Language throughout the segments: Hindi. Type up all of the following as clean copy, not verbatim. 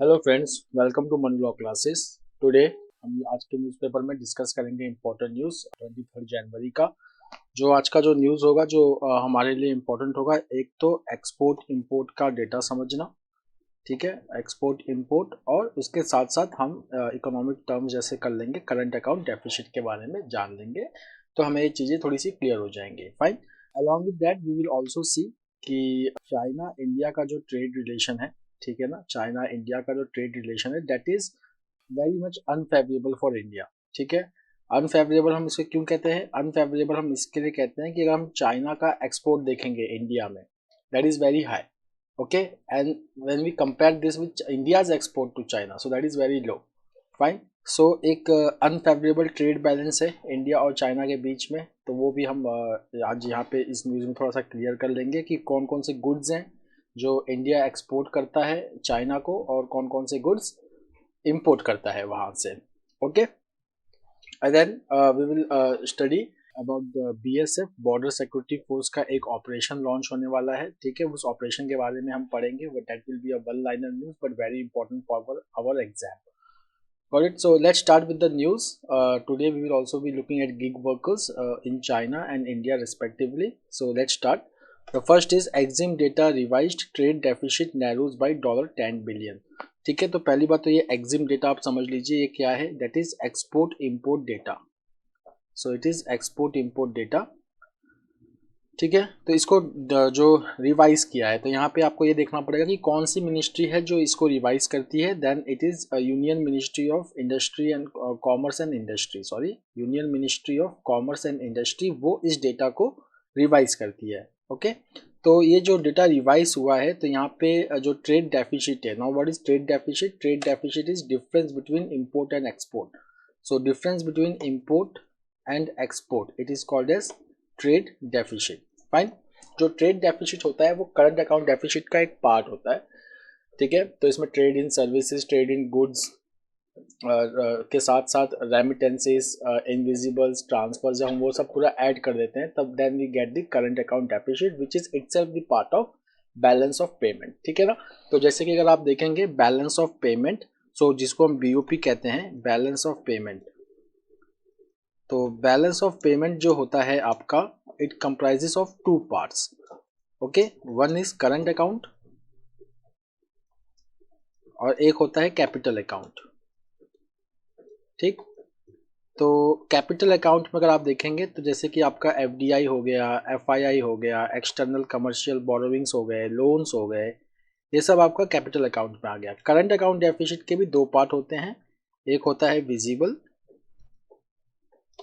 Hello friends, welcome to money law classes. Today हम आज के न्यूज़पेपर में डिस्कस करेंगे इम्पोर्टेंट न्यूज़ 23 जनवरी का। जो आज का जो न्यूज़ होगा जो हमारे लिए इम्पोर्टेंट होगा, एक तो एक्सपोर्ट इंपोर्ट का डेटा समझना, ठीक है, एक्सपोर्ट इंपोर्ट, और उसके साथ साथ हम इकोनॉमिक टर्म्स जैसे कर लेंगे, करंट अकाउंट डेफिसिट के बारे में जान लेंगे, तो हमें ये चीज़ें थोड़ी सी क्लियर हो जाएंगे। Fine. Along with that we will also see कि चाइना इंडिया का जो ट्रेड रिलेशन है, ठीक है ना, चाइना इंडिया का जो ट्रेड रिलेशन है that is very much unfavourable for India. ठीक है, अनफेवरेबल हम इसे क्यों कहते हैं? अनफेवरेबल हम इसके लिए कहते हैं कि अगर हम चाइना का एक्सपोर्ट देखेंगे इंडिया में, that is very high, okay, and when we compare this with India's export to China, so that is very low. Fine. सो एक अनफेवरेबल ट्रेड बैलेंस है इंडिया और चाइना के बीच में, तो वो भी हम आज यहाँ पे इस न्यूज़ में थोड़ा सा क्लियर कर लेंगे कि कौन कौन से गुड्स हैं जो इंडिया एक्सपोर्ट करता है चाइना को, और कौन कौन से गुड्स इंपोर्ट करता है वहाँ से। Okay, and then we will study about the BSF, border security force का एक ऑपरेशन लॉन्च होने वाला है। ठीक है, उस ऑपरेशन के बारे में हम पढ़ेंगे, that will be a one liner news but very important for our exam. Got it. So let's start with the news. Today we will also be looking at gig workers in China and India respectively. So let's start. The first is Exim data revised trade deficit narrows by $10 billion. ठीक है, तो पहली बात तो ये Exim data आप समझ लीजिए ये क्या है, that is export import data. So it is export import data. ठीक है, तो इसको जो रिवाइज किया है, तो यहाँ पे आपको ये देखना पड़ेगा कि कौन सी मिनिस्ट्री है जो इसको रिवाइज करती है। Then it is union ministry of industry and commerce and industry, sorry, union ministry of commerce and industry, वो इस डेटा को रिवाइज करती है। ओके, तो ये जो डेटा रिवाइज हुआ है, तो यहाँ पे जो ट्रेड डेफिसिट है, now what is trade deficit? Trade deficit is difference between import and export. So difference between import and export, it is called as trade deficit. Fine. जो ट्रेड डेफिसिट होता है वो करंट अकाउंट डेफिसिट का एक पार्ट होता है। ठीक है, तो इसमें trade in services, trade in goods के साथ साथ रेमिटेंसेस, इनविजिबल्स, ट्रांसफर, जब हम वो सब पूरा ऐड कर देते हैं तब then we get the current account deficit which is itself the part of balance of payment. ठीक है ना, तो जैसे कि अगर आप देखेंगे बैलेंस ऑफ पेमेंट, सो जिसको हम बीओपी कहते हैं, बैलेंस ऑफ पेमेंट, तो बैलेंस ऑफ पेमेंट जो होता है आपका, it comprises of two parts. Okay, one is current account और एक होता है कैपिटल अकाउंट। ठीक, तो कैपिटल अकाउंट में अगर आप देखेंगे तो जैसे कि आपका एफडीआई हो गया, एफआईआई हो गया, एक्सटर्नल कमर्शियल बोरोविंग्स हो गए, लोन्स हो गए, ये सब आपका कैपिटल अकाउंट में आ गया। करंट अकाउंट डेफिसिट के भी दो पार्ट होते हैं, एक होता है विजिबल,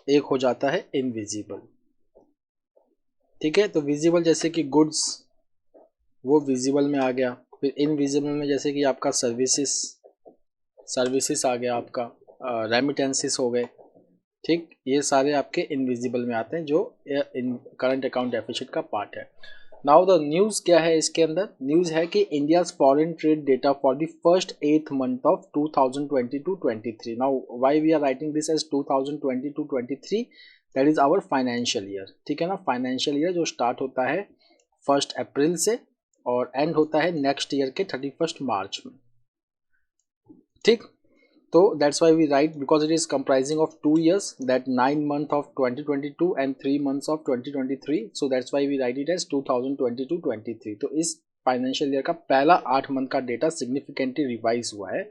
एक हो जाता है इनविजिबल। ठीक है, तो विजिबल जैसे कि गुड्स, वो विजिबल में आ गया। फिर इनविजिबल में जैसे कि आपका सर्विसेज आ गया, आपका रेमिटेंसेस हो गए। ठीक, ये सारे आपके इनविजिबल में आते हैं जो इन करंट अकाउंट डेफिसिट का पार्ट है। नाउ द न्यूज़ क्या है इसके अंदर? न्यूज़ है कि India's foreign trade data for the first 8th month of 2022-23। Now why we are writing this as 2022-23? That is our financial year. ठीक है ना, फाइनेंशियल ईयर जो स्टार्ट होता है 1 अप्रैल से और एंड होता है नेक्स्ट ईयर के 31 मार्च में। ठीक, तो that's why we write, because it is comprising of 2 years, that 9 months of 2022 and 3 months of 2023, so that's why we write it as 2022-23। तो इस फाइनेंशियल ईयर का पहला 8 मंथ का डेटा सिग्निफिकेंटली रिवाइज हुआ है।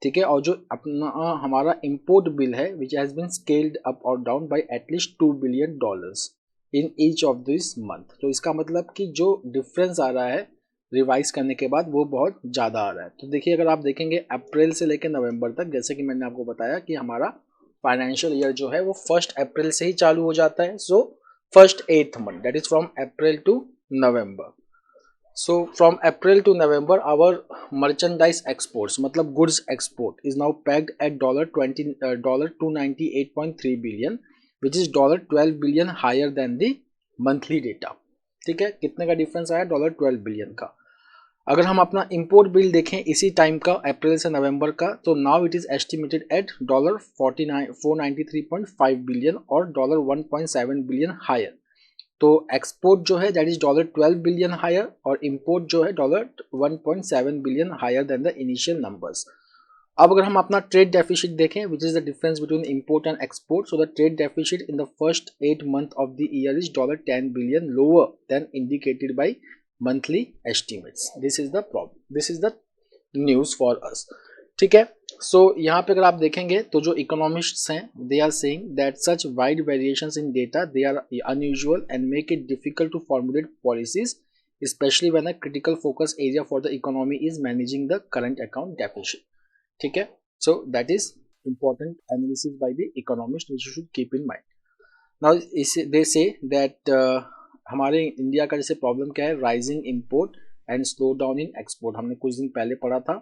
ठीक है, और जो अपना हमारा इम्पोर्ट बिल है which has been scaled up और down by at least $2 billion in each of this month. तो इसका मतलब कि जो डिफरेंस आ रहा है रिवाइज करने के बाद वो बहुत ज़्यादा आ रहा है। तो देखिए, अगर आप देखेंगे अप्रैल से लेकर नवंबर तक, जैसे कि मैंने आपको बताया कि हमारा फाइनेंशियल ईयर जो है वो 1 अप्रैल से ही चालू हो जाता है। So first 8th month, that is from April to November. So from April to November our merchandise exports, मतलब goods export, is now packed at $298.3 billion, which is $12 billion higher than the monthly data. ठीक है, कितने का डिफरेंस आया? $12 billion का। अगर हम अपना इंपोर्ट बिल देखें इसी टाइम का, अप्रैल से नवंबर का, तो now it is estimated at $493.5 billion और $1.7 billion हायर। तो एक्सपोर्ट जो है दैट इज $12 बिलियन हायर और इंपोर्ट जो है $1.7 billion higher than the initial numbers. अब अगर हम अपना ट्रेड डेफिसिट देखें which is the difference between import and export, so the trade deficit in the first 8 months of the year is $10 billion lower than indicated by monthly estimates. This is the problem, this is the news for us. ठीक है, सो यहाँ पे अगर आप देखेंगे तो जो इकोनॉमिस्ट्स हैं they are saying that such wide variations in data they are unusual and make it difficult to formulate policies specially when a critical focus area for the economy is managing the current account deficit. ठीक है, so that is important analysis by the economist which you should keep in mind. Now they say that हमारे इंडिया का जैसे प्रॉब्लम क्या है, rising import and slow down in export. हमने कुछ दिन पहले पढ़ा था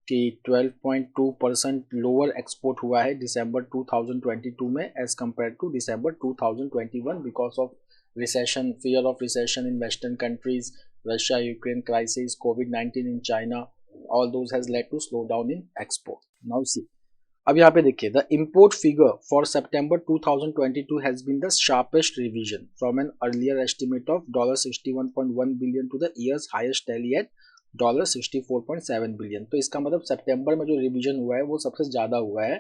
कि 12.2% लोअर एक्सपोर्ट हुआ है दिसंबर 2022 में as compared to December 2021 because of recession, fear of recession in western countries, Russia Ukraine crisis, कोविड-19 in China, all those has led to slow down in export. Now see, अब यहाँ पे देखिए the import figure for September 2022 has been the sharpest revision from an earlier estimate of $61.1 billion to the year's highest tally at $64.7 billion. तो इसका मतलब सितंबर में जो रिवीजन हुआ है वो सबसे ज़्यादा हुआ है।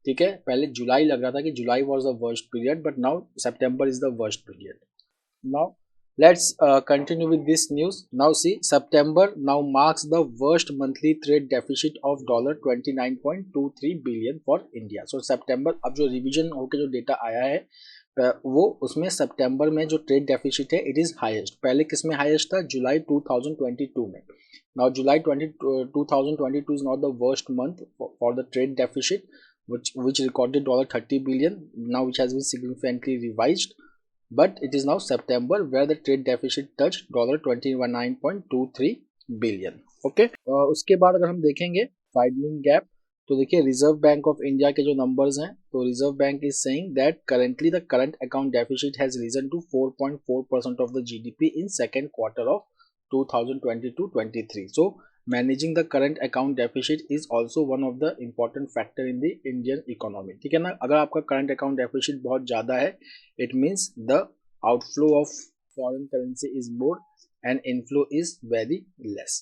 ठीक है, पहले जुलाई लग रहा था कि July was the worst period but now September is the worst period. Now let's continue with this news. Now see, September now marks the worst monthly trade deficit of $29.23 billion for India. So September अब जो रिवीजन होके जो डेटा आया है वो उसमें सितंबर में जो ट्रेड डेफिसिट है इट इज हाईएस्ट। पहले किस में हाईएस्ट था, जुलाई 2022 में। Now July 2022 is not the worst month for the trade deficit which recorded $30 billion, now which has been significantly revised. But it is now September where the trade deficit touched $29.23 billion. Okay, उसके बाद अगर हम देखेंगे widening gap तो देखिए रिजर्व बैंक ऑफ इंडिया के जो नंबर्स हैं तो reserve bank is saying that currently the current account deficit has risen to 4.4% of the GDP in second quarter of 2022-23. So managing the current account deficit is also one of the important factor in the Indian economy. ठीक है ना, अगर आपका current account deficit बहुत ज़्यादा है it means the outflow of foreign currency is more and inflow is very less.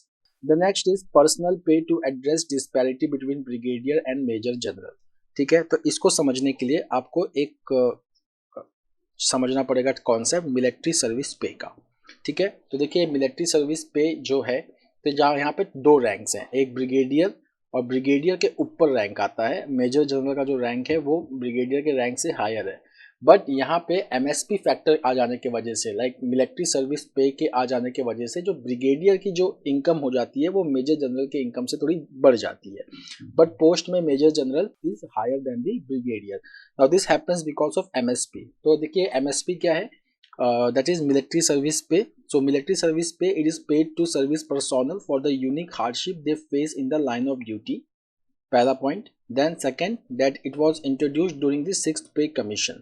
The next is personal pay to address disparity between brigadier and major general. ठीक है, तो इसको समझने के लिए आपको एक समझना पड़ेगा कॉन्सेप्ट मिलिट्री सर्विस पे का। ठीक है, तो देखिए मिलिट्री सर्विस पे जो है तो जहाँ यहाँ पे दो रैंक्स हैं, एक ब्रिगेडियर और ब्रिगेडियर के ऊपर रैंक आता है। मेजर जनरल का जो रैंक है वो ब्रिगेडियर के रैंक से हायर है। बट यहाँ पे एमएसपी फैक्टर आ जाने की वजह से लाइक मिलिट्री सर्विस पे के आ जाने की वजह से जो ब्रिगेडियर की जो इनकम हो जाती है वो मेजर जनरल के इनकम से थोड़ी बढ़ जाती है। बट पोस्ट में major general is higher than the brigadier. Now this happens because of MSP. तो देखिए एमएसपी क्या है, that is military service pay. So military service pay, it is paid to service personnel for the unique hardship they face in the line of duty. Pehla point. Then second, that it was introduced during the 6th pay commission,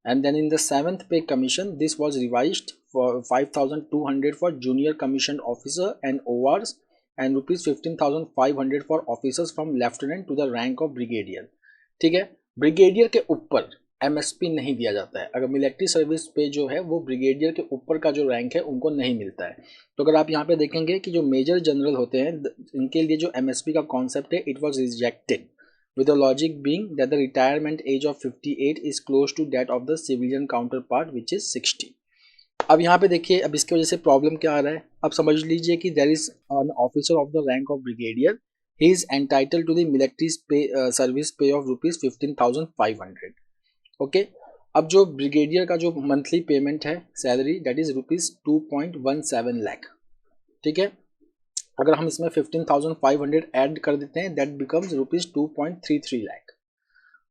and then in the 7th pay commission this was revised for 5,200 for junior commissioned officer and ORs and rupees 15,500 for officers from lieutenant to the rank of brigadier. ठीक है, ब्रिगेडियर के ऊपर एमएसपी नहीं दिया जाता है। अगर मिलिट्री सर्विस पे जो है वो ब्रिगेडियर के ऊपर का जो रैंक है उनको नहीं मिलता है। तो अगर आप यहाँ पे देखेंगे कि जो मेजर जनरल होते हैं इनके लिए जो एमएसपी का कॉन्सेप्ट है it was rejected with the logic being that the retirement age of 58 is close to that of the civilian counter part which is 60। अब यहाँ पे देखिए अब इसकी वजह से प्रॉब्लम क्या आ रहा है, अब समझ लीजिए कि there is an officer of the rank of brigadier, he is entitled to the military service pay of rupees 15,500। Okay, अब जो ब्रिगेडियर का जो मंथली पेमेंट है salary that is rupees 2.17 lakh. ठीक है, अगर हम इसमें 15,500 ऐड कर देते हैं that becomes rupees 2.33 lakh.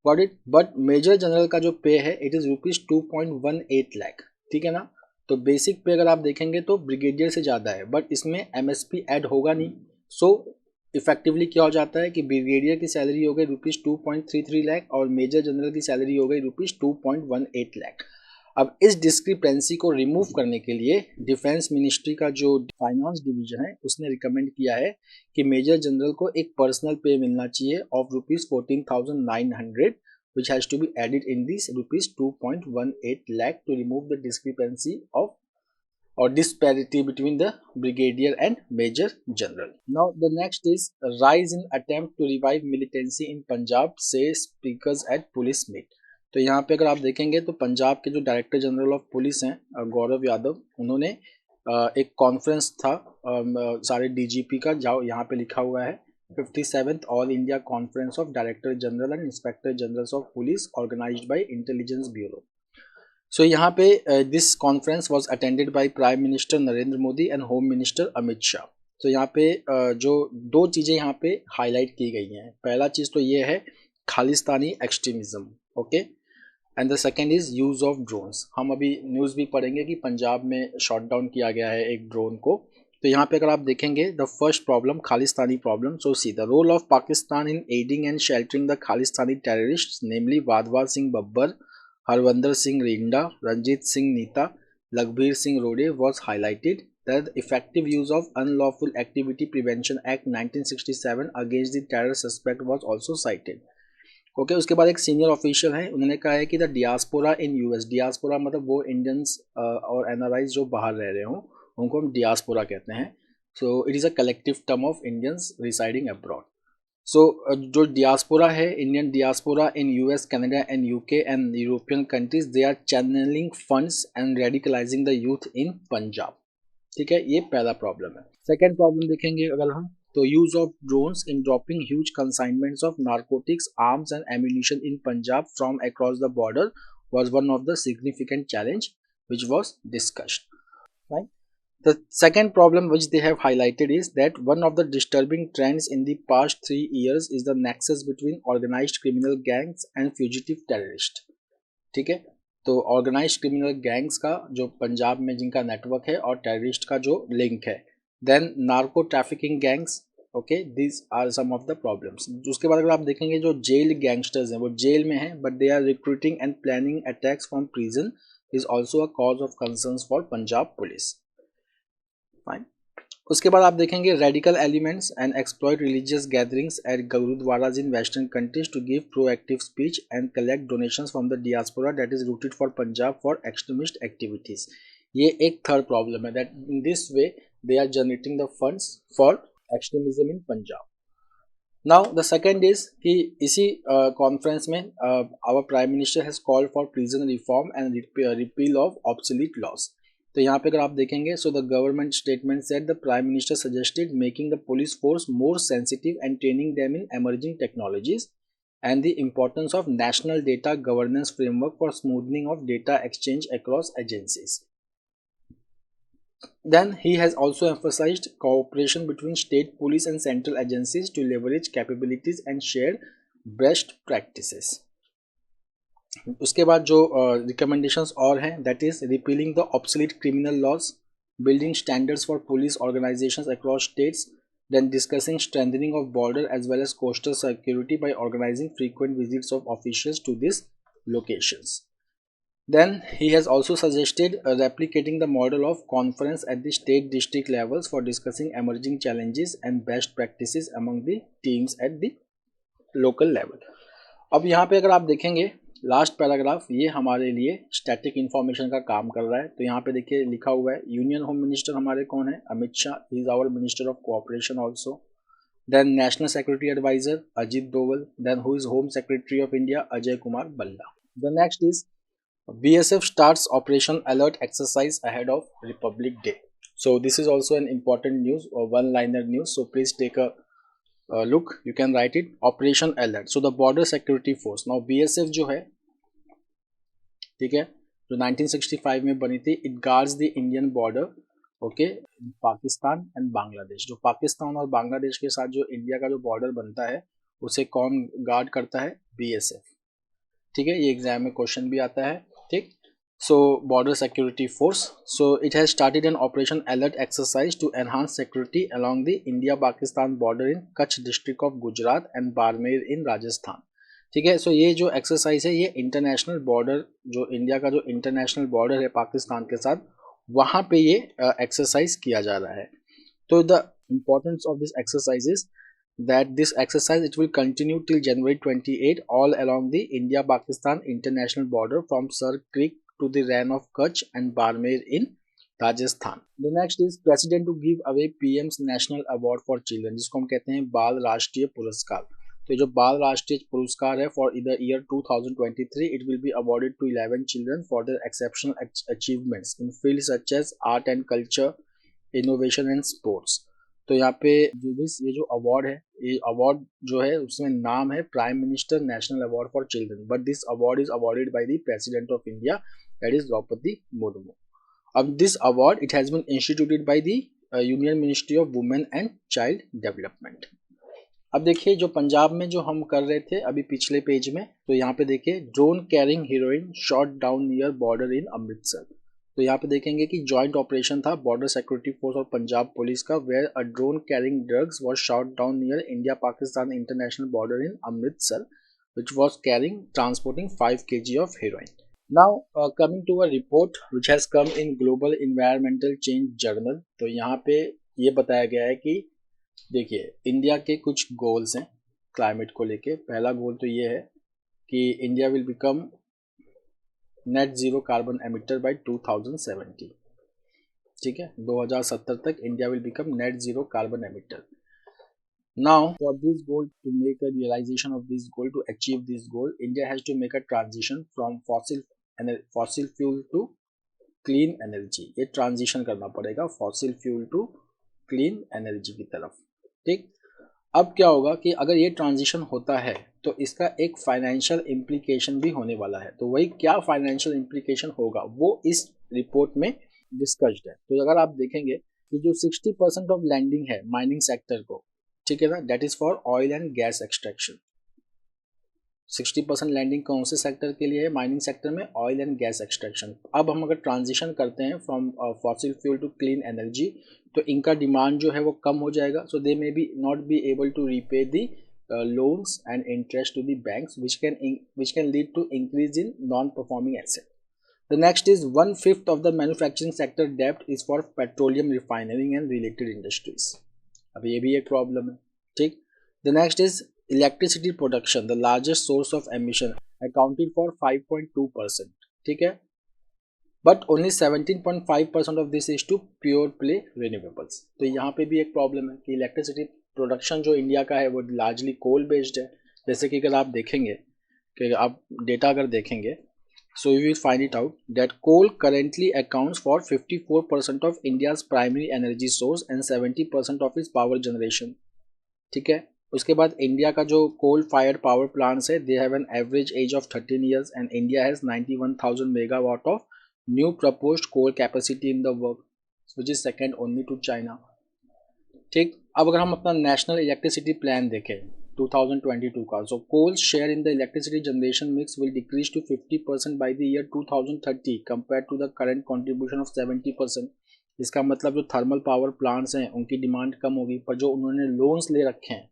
Got it. But major general का जो पे है इट इज रुपीज 2.18 लाख। ठीक है ना, तो बेसिक पे अगर आप देखेंगे तो ब्रिगेडियर से ज़्यादा है बट इसमें एमएसपी ऐड होगा नहीं। सो इफेक्टिवली क्या हो जाता है कि ब्रिगेडियर की सैलरी हो गई रुपीज 2.33 लाख और मेजर जनरल की सैलरी हो गई रुपीज 2.18 लाख। अब इस डिस्क्रिपेंसी को रिमूव करने के लिए डिफेंस मिनिस्ट्री का जो फाइनेंस डिवीजन है उसने रिकमेंड किया है कि मेजर जनरल को एक पर्सनल पे मिलना चाहिए of rupees 14,900 which has to be added in this rupees 2.18 lakh to remove the discrepancy of or disparity between the brigadier and major general. Now the next is a rise in attempt to revive militancy in Punjab, say speakers at police meet. तो यहाँ पे अगर आप देखेंगे तो पंजाब के जो डायरेक्टर जनरल ऑफ पुलिस हैं गौरव यादव, उन्होंने एक कॉन्फ्रेंस था सारे डीजीपी का, जाओ यहाँ पे लिखा हुआ है 57th all India conference of director general and inspector generals of police organised by intelligence bureau. So यहाँ पे this conference was attended by prime minister Narendra Modi and home minister Amit Shah. तो यहाँ पे जो दो चीज़ें यहाँ पे हाईलाइट की गई हैं. पहला चीज़ तो ये है Khalistani extremism, okay, and the second is use of drones. हम अभी न्यूज़ भी पढ़ेंगे कि पंजाब में शॉट डाउन किया गया है एक ड्रोन को. तो यहाँ पे अगर आप देखेंगे the first problem Khalistani problem. So see the role of Pakistan in aiding and sheltering the Khalistani terrorist namely Wadhawa Singh Babbar, Harvinder Singh Rinda, Ranjeet Singh Neeta, Lakhbir Singh Rode was highlighted that the effective use of Unlawful Activity Prevention Act 1967 against the terror suspect was also cited. Okay, उसके बाद एक सीनियर ऑफिशियल है, उन्होंने कहा है कि the diaspora in US, diaspora मतलब वो इंडियंस और एनआरआईज जो बाहर रह रहे हों उनको हम डियास्पोरा कहते हैं. So it is a collective term of Indians residing abroad. So जो डियास्पोरा है, Indian diaspora in US, Canada and UK and European countries, they are channelling funds and radicalising the youth in Punjab. ठीक है, ये पहला प्रॉब्लम है. सेकेंड प्रॉब्लम देखेंगे अगर हम तो use of drones in dropping huge consignments of narcotics, arms and ammunition in Punjab from across the border was one of the significant challenge which was discussed. Right? The second problem which they have highlighted is that one of the disturbing trends in the past 3 years is the nexus between organized criminal gangs and fugitive terrorists. ठीक है, तो ऑर्गेनाइज्ड क्रिमिनल गैंग्स का जो पंजाब में जिनका नेटवर्क है और टेररिस्ट का जो लिंक है. Then narco trafficking gangs, okay, this are some of the problems. उसके बाद अगर आप देखेंगे जो जेल गैंगस्टर्स हैं वो जेल में हैं but they are recruiting and planning attacks from prison is also a cause of concerns for Punjab police. Fine. उसके बाद आप देखेंगे radical elements and exploit religious gatherings at gurdwaras in western countries to give proactive speech and collect donations from the diaspora that is routed for Punjab for extremist activities. ये एक थर्ड प्रॉब्लम है that in this way they are generating the funds for extremism in Punjab. Now the second is कि इसी कॉन्फ्रेंस में our prime minister has called for prison reform and repeal of obsolete laws. तो यहाँ पे अगर आप देखेंगे so the government statement said the prime minister suggested making the police force more sensitive and training them in emerging technologies and the importance of national data governance framework for smoothening of data exchange across agencies. Then he has also emphasized cooperation between state police and central agencies to leverage capabilities and share best practices. उसके बाद जो recommendations और हैं that is repealing the obsolete criminal laws, building standards for police organizations across states, then discussing strengthening of border as well as coastal security by organizing frequent visits of officials to these locations. Then he has also suggested replicating the model of conference at the state district levels for discussing emerging challenges and best practices among the teams at the local level. अब यहाँ पे अगर आप देखेंगे लास्ट पैराग्राफ ये हमारे लिए स्टैटिक इन्फॉर्मेशन का काम कर रहा है. तो यहाँ पे देखिए लिखा हुआ है यूनियन होम मिनिस्टर हमारे कौन है, Amit Shah, he is our minister of cooperation also. Then national secretary adviser Ajit Doval. Then who is home secretary of India Ajay Kumar Bhalla. The next is BSF starts Operation Alert exercise ahead of Republic Day. So this is also an important news or one-liner news. So please take a look. You can write it. Operation Alert. So the Border Security Force. Now BSF जो है, ठीक है, जो 1965 में बनी थी, it guards the Indian border. Okay, Pakistan and Bangladesh. जो पाकिस्तान और बांग्लादेश के साथ जो इंडिया का जो बॉर्डर बनता है उसे कौन गार्ड करता है? BSF. ठीक है, ये एग्जाम में क्वेश्चन भी आता है. ठीक, so border security force. So it has started an operation alert exercise to enhance security along the India Pakistan border in Kutch district of Gujarat and Barmer in Rajasthan. ठीक है, सो ये जो एक्सरसाइज है ये इंटरनेशनल बॉर्डर, जो इंडिया का जो इंटरनेशनल बॉर्डर है पाकिस्तान के साथ, वहाँ पे ये एक्सरसाइज किया जा रहा है. तो the importance of this exercise is that this exercise it will continue till January 28 all along the India-Pakistan international border from Sar Creek to the Rann of Kutch and Barmer in Rajasthan. The next is president to give away PM's National Award for Children, जिसको हम कहते हैं बाल राष्ट्रीय पुरस्कार. तो ये जो बाल राष्ट्रीय पुरस्कार है for the year 2023, it will be awarded to 11 children for their exceptional achievements in fields such as art and culture, innovation and sports. तो यहाँ पे ये जो अवार्ड है, ये अवार्ड जो है उसमें नाम है prime minister national award for children, but this award is awarded by the president of India, that is Droupadi Murmu. अब this award it has been instituted by the union ministry of women and child development. अब देखिए जो पंजाब में जो हम कर रहे थे अभी पिछले पेज में, तो यहाँ पे देखिए drone carrying heroin shot down near border in Amritsar. तो यहाँ पे देखेंगे कि जॉइंट ऑपरेशन था बॉर्डर सिक्योरिटी फोर्स और पंजाब पुलिस का, where a drone carrying drugs was shot down near India Pakistan international border in Amritsar, which was transporting 5 kg of heroin. Now coming to a report which has come in Global Environmental Change Journal. तो यहाँ पे ये बताया गया है कि देखिए इंडिया के कुछ गोल्स हैं क्लाइमेट को लेके. पहला गोल तो ये है कि India will become net zero carbon emitter by 2070. ठीक है, 2070 तक India will become net zero carbon emitter. Now for this goal, to make a realisation of this goal, to achieve this goal, India has to make a transition from fossil fuel to clean energy. ये ट्रांजिशन करना पड़ेगा fossil fuel to clean energy की तरफ. ठीक, अब क्या होगा कि अगर ये ट्रांजिशन होता है तो इसका एक फाइनेंशियल इम्प्लीकेशन भी होने वाला है. तो वही क्या फाइनेंशियल इम्प्लीकेशन होगा वो इस रिपोर्ट में डिस्कस्ड है. तो अगर आप देखेंगे कि जो 60% ऑफ लैंडिंग है माइनिंग सेक्टर को, ठीक है ना, that is for oil and gas extraction. 60% landing कौन से सेक्टर के लिए है? माइनिंग सेक्टर में ऑयल एंड गैस एक्सट्रैक्शन. अब हम अगर ट्रांजिशन करते हैं from fossil fuel to clean energy, तो इनका डिमांड जो है वो कम हो जाएगा. So they may be not be able to repay the loans and interest to the banks, which can lead to increase in non-performing asset. The next is 1/5 of the manufacturing sector debt is for petroleum refining and related industries. अब ये भी एक प्रॉब्लम है. ठीक, the next is electricity production, the largest source of emission, accounted for 5.2%. ठीक है, but only 17.5% of this is to pure play renewables. तो यहाँ पे भी एक प्रॉब्लम है कि इलेक्ट्रिसिटी प्रोडक्शन जो इंडिया का है वो लार्जली कोल बेस्ड है. जैसे कि अगर आप देखेंगे कि आप डेटा अगर देखेंगे, so you will find it out that coal currently accounts for 54% of India's primary energy source and 70% of its power generation. ठीक है, उसके बाद इंडिया का जो कोल फायर्ड पावर प्लांट्स है, they have an average age of 13 years and India has 91,000 megawatt of new proposed coal capacity in the world, which is second only to China. ठीक, अब अगर हम अपना नेशनल इलेक्ट्रिसिटी प्लान देखें 2022 का, so coal share in the electricity generation mix will decrease to 50% by the year 2030 compare to the current contribution of 70%. इसका मतलब जो थर्मल पावर प्लांट्स हैं उनकी डिमांड कम होगी, पर जो उन्होंने लोन्स ले रखे हैं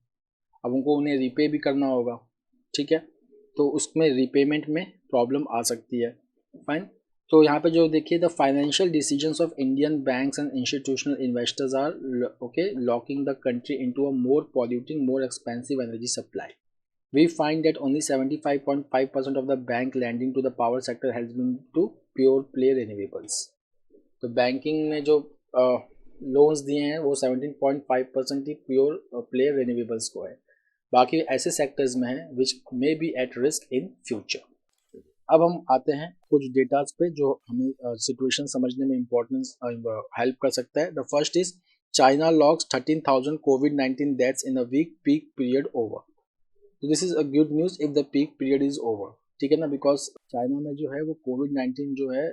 अब उनको उन्हें रीपे भी करना होगा. ठीक है, तो उसमें रीपेमेंट में प्रॉब्लम आ सकती है. फाइन. तो यहाँ पे जो देखिए the financial decisions of Indian banks and institutional investors are okay locking the country into a more polluting more expensive energy supply. We find that only 75.5% of the bank lending to the power sector has been to pure play renewables. तो बैंकिंग में जो लोन्स दिए हैं वो 17.5% ही प्योर प्ले रिन्यूएबल्स को है. बाकी ऐसे सेक्टर्स में है which may be at risk in future. अब हम आते हैं कुछ डेटाज पे जो हमें सिचुएशन समझने में इम्पोर्टेंस हेल्प कर सकता है. The first is China logs 13,000 कोविड-19 deaths in a week, peak period over. तो this is a good news if the peak period is over. ठीक है ना, बिकॉज चाइना में जो है वो कोविड-19 जो है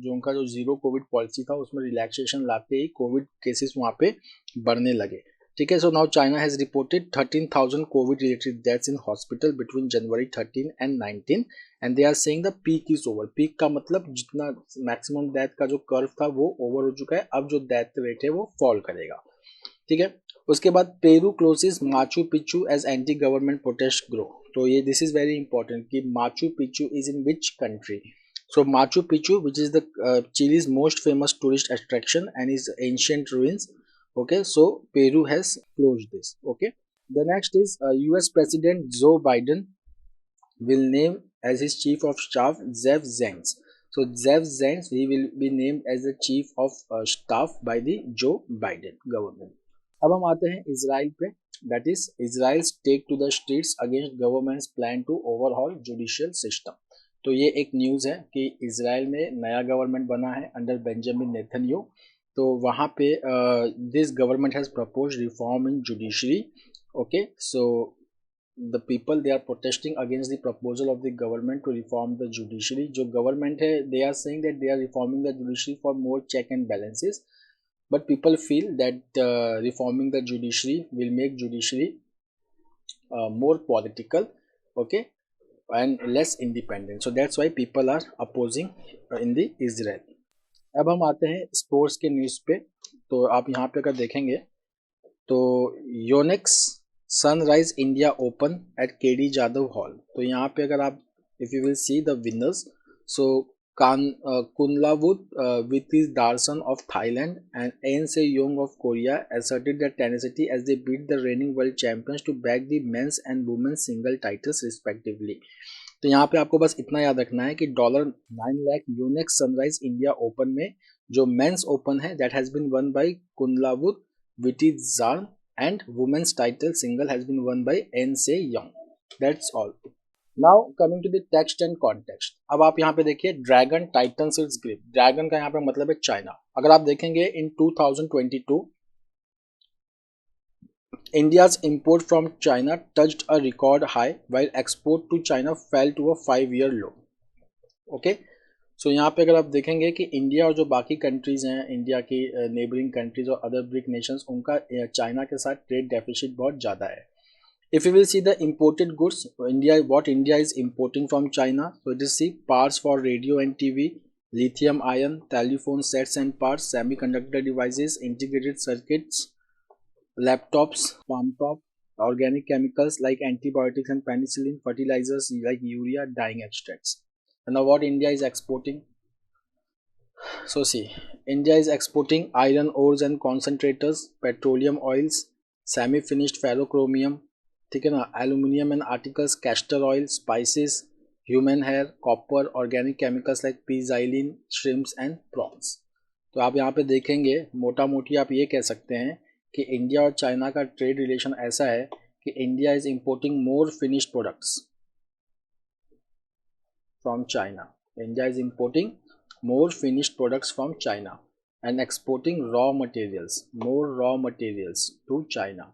जो उनका जो जीरो कोविड पॉलिसी था उसमें रिलैक्सेशन लाते ही कोविड केसेस वहाँ पे बढ़ने लगे. ठीक है, so now China has reported 13,000 COVID related deaths in hospital between January 13 and 19 and they are saying the peak is over. Peak का मतलब जितना मैक्सिमम डेथ का जो कर्व था वो ओवर हो चुका है, अब जो डेथ रेट है वो फॉल करेगा. ठीक है, उसके बाद Peru closes Machu Picchu as anti government protest grow. तो ये दिस इज वेरी इंपॉर्टेंट कि Machu Picchu is in which country. So Machu Picchu which is the Chile's most famous tourist attraction and is ancient ruins. Okay, so Peru has closed this. Okay, The next is US President Joe Biden will name as his chief of staff Zev Zengz. So Zev Zengz, he will be named as the chief of staff by the Joe Biden government. अब हम आते हैं इजराइल पे. That is Israel's take to the streets against government's plan to overhaul judicial system. तो ये एक न्यूज़ है कि इजराइल में नया गवर्नमेंट बना है अंडर बेंजामिन नेतन्याहू. तो वहाँ पे this government has propose reform in judiciary. Okay, so the people they are protesting against the proposal of the government to reform the judiciary. जो government है, they are saying that they are reforming the judiciary for more check and balances, but people feel that reforming the judiciary will make judiciary more political, okay, and less independent. So that's why people are opposing in the Israel. अब हम आते हैं स्पोर्ट्स के न्यूज़ पे. तो आप यहाँ पे अगर देखेंगे तो Yonex Sunrise India Open at KD Jadhav Hall. तो यहाँ पे अगर आप if you will see the winners, so Kunlavut Vitis Darson of Thailand and Ain Se Young of Korea asserted their tenacity as they beat the reigning world champions to bag the men's and women's single titles respectively. तो यहाँ पे आपको बस इतना याद रखना है कि $9 lakh Yonex Sunrise India Open में जो मेंस ओपन है that has been won by Kunlavut Vitidsarn and women's title single has been won by Ain Se Young. That's all. Now coming to the text and context. अब आप यहाँ पे देखिए dragon titans it's grip. Dragon का यहाँ पे मतलब है चाइना. अगर आप देखेंगे इन 2022 India's import from China touched a record high while export to China fell to a 5-year low. Okay. सो यहाँ पे अगर आप देखेंगे कि इंडिया और जो बाकी कंट्रीज़ हैं, इंडिया की नेबरिंग कंट्रीज़ और अदर ब्रिक नेशंस, उनका चाइना के साथ ट्रेड डेफिसिट बहुत ज़्यादा है. If you will see the imported goods, India is importing from China. So it is see parts for radio and TV, lithium ion, telephone sets and parts, semiconductor devices, integrated circuits, laptops, farm top, organic chemicals like antibiotics and penicillin, fertilizers like urea, dyeing extracts. And now what India is exporting? So see, India is exporting iron ores and concentrators, petroleum oils, semi-finished ferrochromium, ठीक है ना, aluminium and articles, castor oil, spices, human hair, copper, organic chemicals like pea xylene, shrimps and prawns. तो आप यहाँ पे देखेंगे मोटा मोटी आप ये कह सकते हैं कि इंडिया और चाइना का ट्रेड रिलेशन ऐसा है कि India is importing more finished products from China. India is importing more finished products from China and exporting more raw materials to China.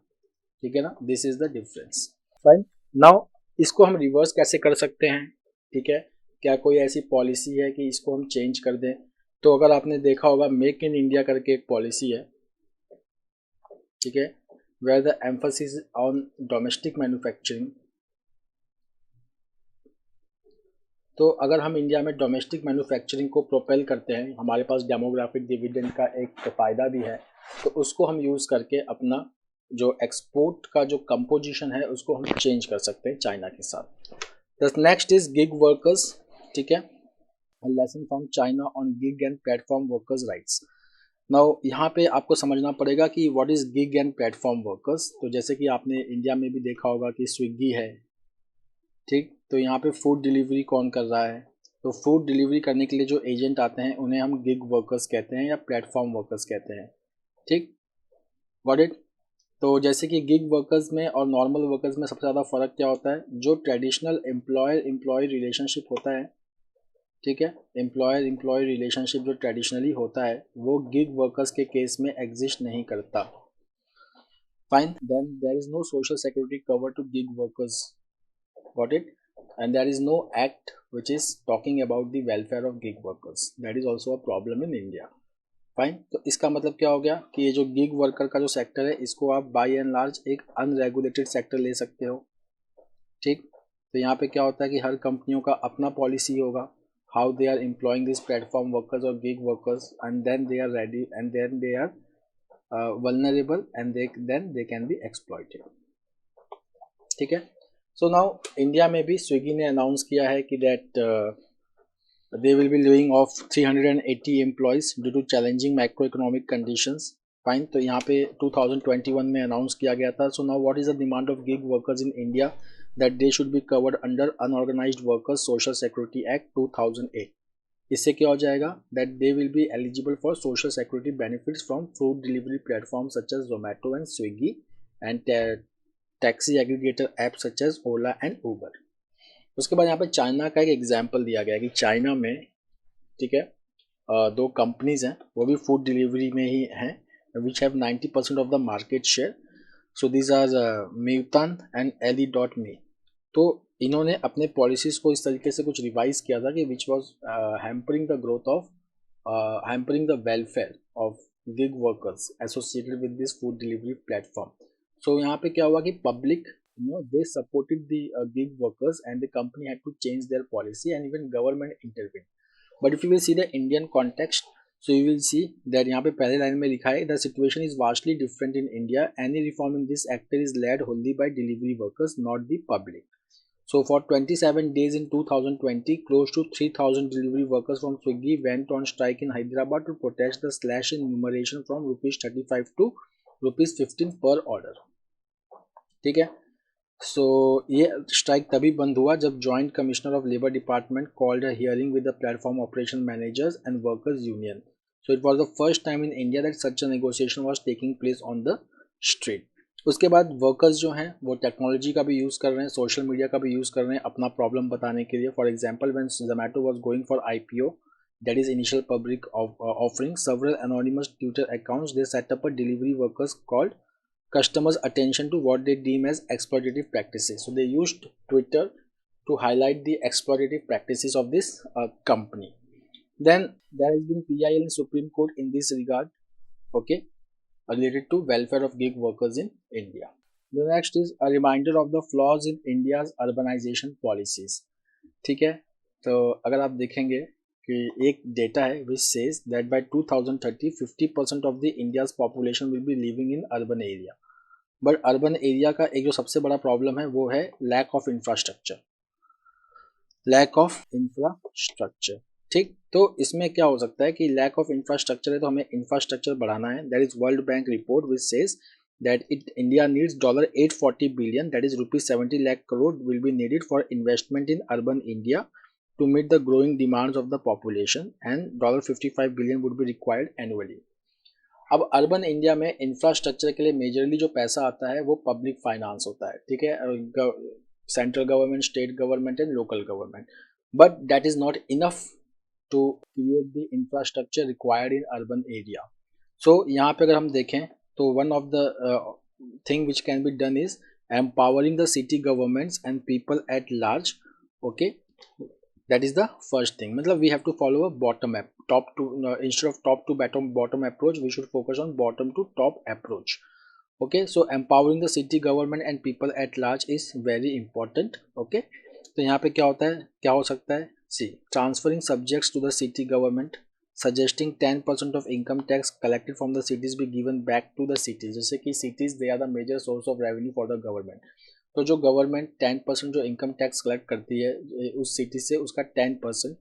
ठीक है ना, this is the difference. Fine. Now इसको हम रिवर्स कैसे कर सकते हैं? ठीक है, क्या कोई ऐसी पॉलिसी है कि इसको हम चेंज कर दें? तो अगर आपने देखा होगा मेक इन इंडिया करके एक पॉलिसी है, ठीक है, where the emphasis on domestic manufacturing. तो अगर हम इंडिया में डोमेस्टिक मैन्युफैक्चरिंग को प्रोपेल करते हैं, हमारे पास डेमोग्राफिक डिविडेंड का एक फ़ायदा भी है, तो उसको हम यूज़ करके अपना जो एक्सपोर्ट का जो कंपोजिशन है उसको हम चेंज कर सकते हैं चाइना के साथ. The next is gig workers. ठीक है, lesson from China on gig and platform workers rights. Now यहाँ पे आपको समझना पड़ेगा कि what is gig and platform workers. तो जैसे कि आपने इंडिया में भी देखा होगा कि स्विगी है, ठीक, तो यहाँ पे फूड डिलीवरी कौन कर रहा है? तो फूड डिलीवरी करने के लिए जो एजेंट आते हैं उन्हें हम गिग वर्कर्स कहते हैं या प्लेटफॉर्म वर्कर्स कहते हैं. ठीक, गॉट इट. तो जैसे कि गिग वर्कर्स में और नॉर्मल वर्कर्स में सबसे ज़्यादा फ़र्क क्या होता है? जो ट्रेडिशनल एम्प्लॉयर एम्प्लॉय रिलेशनशिप होता है, ठीक है, एम्प्लॉयर एम्प्लॉय रिलेशनशिप जो ट्रेडिशनली होता है वो गिग वर्कर्स के केस में एग्जिस्ट नहीं करता. Fine, then there is no social security cover to gig workers. Got it? And there is no act which is talking about the welfare of gig workers. That is also a problem in India. Fine. तो इसका मतलब क्या हो गया कि ये जो गिग वर्कर का जो सेक्टर है इसको आप बाय एंड लार्ज एक अनरेगुलेटेड सेक्टर ले सकते हो. ठीक, तो यहाँ पे क्या होता है कि हर कंपनियों का अपना पॉलिसी होगा how they are employing this platform workers और gig workers, and then they are ready and then they are vulnerable and then they can be exploited. ठीक है. सो नाउ इंडिया में भी स्विगी ने अनाउंस किया है कि that they will be laying off 380 employees due to challenging macro economic conditions. Fine. तो यहाँ पे 2021 में अनाउंस किया गया था। So now what is the demand of gig workers in India, that they should be covered under unorganised workers social security act 2008। इससे क्या हो जाएगा, that they will be eligible for social security benefits from food delivery platform such as Zomato and Swiggy and taxi aggregator app such as Ola and Uber. उसके बाद यहाँ पे चाइना का एक एग्जाम्पल दिया गया है कि चाइना में, ठीक है, दो कंपनीज हैं, वो भी फूड डिलीवरी में ही हैं, which have 90% of the market share. So these are म्यूतान एंड एली डॉट मी। तो इन्होंने अपने पॉलिसीज़ को इस तरीके से कुछ रिवाइज किया था कि which was hampering the growth of hampering the welfare of gig workers associated with this food delivery platform. So यहाँ पे क्या हुआ कि public, they supported the gig workers and the company had to change their policy and even government intervened. But if you will see the Indian context, so you will see that यहाँ पे पहले लाइन में लिखा है, the situation is vastly different in India. Any reform in this sector is led wholly by delivery workers, not the public. So for 27 days in 2020, close to 3,000 delivery workers from Swiggy went on strike in Hyderabad to protest the slash in remuneration from rupees 35 to rupees 15 per order. ठीक है, सो ये स्ट्राइक तभी बंद हुआ जब joint commissioner of labour department called a hearing with the platform operation managers and workers union. So it was the first time in India that such a negotiation was taking place on the street. उसके बाद वर्कर्स जो हैं वो टेक्नोलॉजी का भी यूज़ कर रहे हैं, सोशल मीडिया का भी यूज़ कर रहे हैं अपना प्रॉब्लम बताने के लिए। For example when Zomato was going for IPO, that is initial public offering, several anonymous Twitter accounts, they set up a delivery workers called customers' attention to what they deem as exploitative practices. So they used Twitter to highlight the exploitative practices of this company. Then there has been PIL in Supreme Court in this regard, okay, related to welfare of gig workers in India. The next is a reminder of the flaws in India's urbanization policies. ठीक है, तो अगर आप देखेंगे कि एक डेटा है which says that by 2030 50% of the India's population will be living in urban area. But urban area का एक जो सबसे बड़ा प्रॉब्लम है वो है lack of infrastructure, lack of infrastructure. ठीक, तो इसमें क्या हो सकता है कि लैक ऑफ इंफ्रास्ट्रक्चर है तो हमें इंफ्रास्ट्रक्चर बढ़ाना है। That is world bank report which says that India needs $840 billion, that is rupees 70 lakh crore will be needed for investment in urban India to meet the growing demands of the population, and $55 billion would be required annually. अब अर्बन इंडिया में इंफ्रास्ट्रक्चर के लिए मेजरली जो पैसा आता है वो पब्लिक फाइनेंस होता है, ठीक है, central government, state government and local government, but that is not enough to create the infrastructure required in urban area. So यहाँ पे अगर हम देखें तो one of the thing which can be done is empowering the city governments and people at large, okay, that is the first thing. मतलब we have to follow a bottom up, top to instead of top to bottom approach, we should focus on bottom to top approach. Okay, so empowering the city government and people at large is very important. Okay, तो यहाँ पे क्या होता है, क्या हो सकता है, see, transferring subjects to the city government, suggesting 10% of income tax collected from the cities be given back to the cities. जैसे कि cities they are the major source of revenue for the government. तो जो गवर्नमेंट 10% जो इनकम टैक्स कलेक्ट करती है उस सिटी से, उसका 10%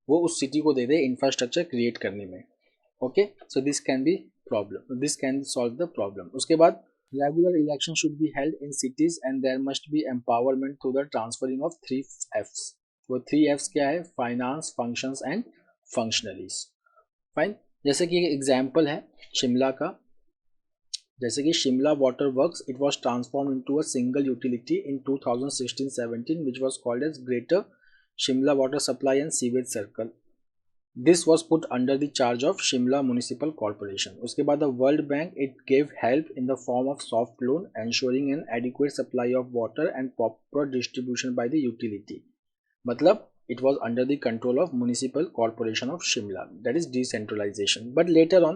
वो उस सिटी को दे दे इंफ्रास्ट्रक्चर क्रिएट करने में। Okay, so this can be problem, this can solve the problem. उसके बाद regular election should be held in cities and there must be empowerment through the transferring of 3 Fs। वो 3 Fs क्या है, finance, functions and functionaries. Fine, जैसे कि एक एग्जाम्पल है शिमला का, जैसे कि Shimla water works, it was transform into a single utility in 2016-17 which was called as greater Shimla water supply and sewage circle. This was put under the charge of Shimla municipal corporation. उसके बाद the world bank it gave help in the form of soft loan ensuring N adequate supply of water and proper distribution by the utility. मतलब it was under the control of municipal corporation of Shimla, that is decentralization. But later on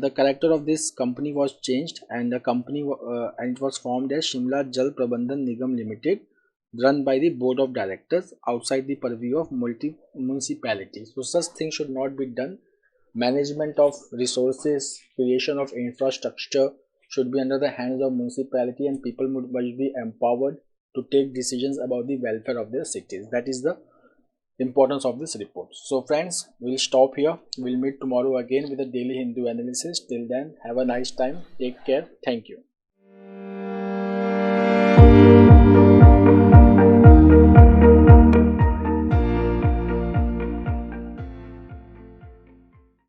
the character of this company was changed and the company and it was formed as Shimla Jal Prabandhan Nigam Limited, run by the board of directors outside the purview of municipalities. So such things should not be done. Management of resources, creation of infrastructure should be under the hands of municipality and people must be empowered to take decisions about the welfare of their cities. That is the importance of this report. So friends, we'll stop here. We'll meet tomorrow again with a daily Hindu analysis. Till then, have a nice time. Take care. Thank you.